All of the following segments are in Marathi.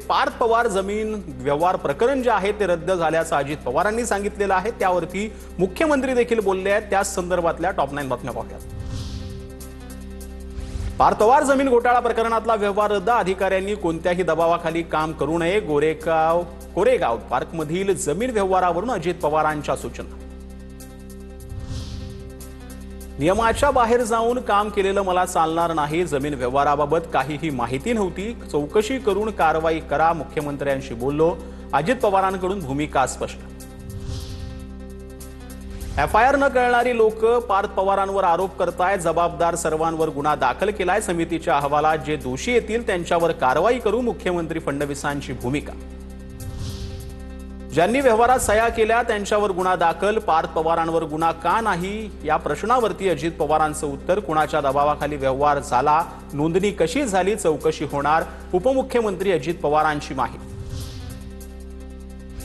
पार्थ पवार जमीन व्यवहार प्रकरण जे आहे ते रद्द झाल्याचं अजित पवारांनी सांगितलेलं आहे। त्यावरती मुख्यमंत्री देखील बोलले आहेत। त्या संदर्भातल्या टॉप 9 बातम्या पाहूयात। पार्थ पवार जमीन घोटाळा प्रकरणातला व्यवहार रद्द, अधिकाऱ्यांनी कोणत्याही दबावाखाली काम करू नये। कोरेगाव पार्कमधील जमीन व्यवहारावरून अजित पवारांच्या सूचना। नियमाच्या बाहेर जाऊन काम केलेलं मला चालणार नाही। जमीन व्यवहाराबाबत काहीही माहिती नव्हती, चौकशी करून कारवाई करा। मुख्यमंत्र्यांशी बोललो, अजित पवारांकडून भूमिका स्पष्ट। एफआयआर न कळणारी लोक पार्थ पवारांवर आरोप करतायत। जबाबदार सर्वांवर गुन्हा दाखल केलाय। समितीच्या अहवालात जे दोषी येतील त्यांच्यावर कारवाई करू। मुख्यमंत्री फडणवीसांची भूमिका। ज्यांनी व्यवहारात सह्या केल्या त्यांच्यावर गुन्हा दाखल, पार्थ पवारांवर गुन्हा का नाही या प्रश्नावरती अजित पवारांचं उत्तर। कुणाच्या दबावाखाली व्यवहार झाला, नोंदणी कशी झाली, चौकशी होणार। उपमुख्यमंत्री अजित पवारांची माहिती।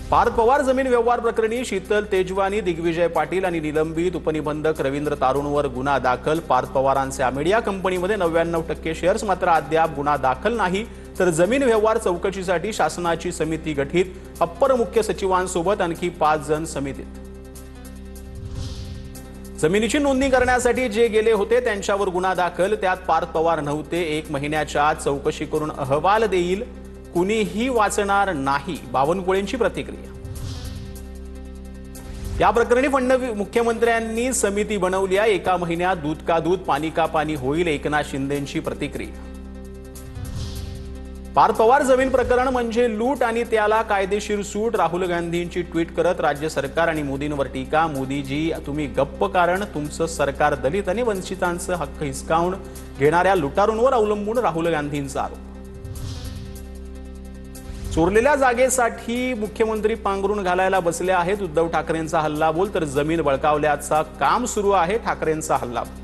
पार्थ पवार जमीन व्यवहार प्रकरणी शीतल तेजवानी, दिग्विजय पाटील आणि निलंबित उपनिबंधक रवींद्र तारूणवर गुन्हा दाखल। पार्थ पवारांचे अमेडिया कंपनीमध्ये 99% शेअर्स, मात्र अद्याप गुन्हा दाखल नाही। तर जमीन व्यवहार चौकशीसाठी शासनाची समिती गठीत, अप्पर मुख्य सचिवांसोबत आणखी 5 जण समितीत। जमिनीची नोंदणी करण्यासाठी जे गेले होते त्यांच्यावर गुन्हा दाखल, त्यात पार्थ पवार नव्हते। 1 महिन्याच्या आत चौकशी करून अहवाल देईल, कुणीही वाचणार नाही। बावनकुळेंची प्रतिक्रिया। या प्रकरणी मुख्यमंत्र्यांनी समिती बनवली आहे। 1 महिन्यात दूध का दूध, पाणी का पाणी होईल। एकनाथ शिंदेंची प्रतिक्रिया। पार्थ पवार जमीन प्रकरण म्हणजे लूट आणि त्याला कायदेशीर सूट। राहुल गांधींची ट्विट करत राज्य सरकार आणि मोदींवर टीका। मोदीजी तुम्ही गप्प, कारण तुमचं सरकार दलित आणि वंचितांचे हक्क हिसकावून घेणाऱ्या लुटारूंवर अवलंबून। राहुल गांधींचा आरोप। चोरलेल्या जागेसाठी मुख्यमंत्री पांघरून घालायला बसले आहेत। उद्धव ठाकरेंचा हल्लाबोल, तर जमीन बळकावल्याचा काम सुरू आहे। ठाकरेंचा हल्लाबोल।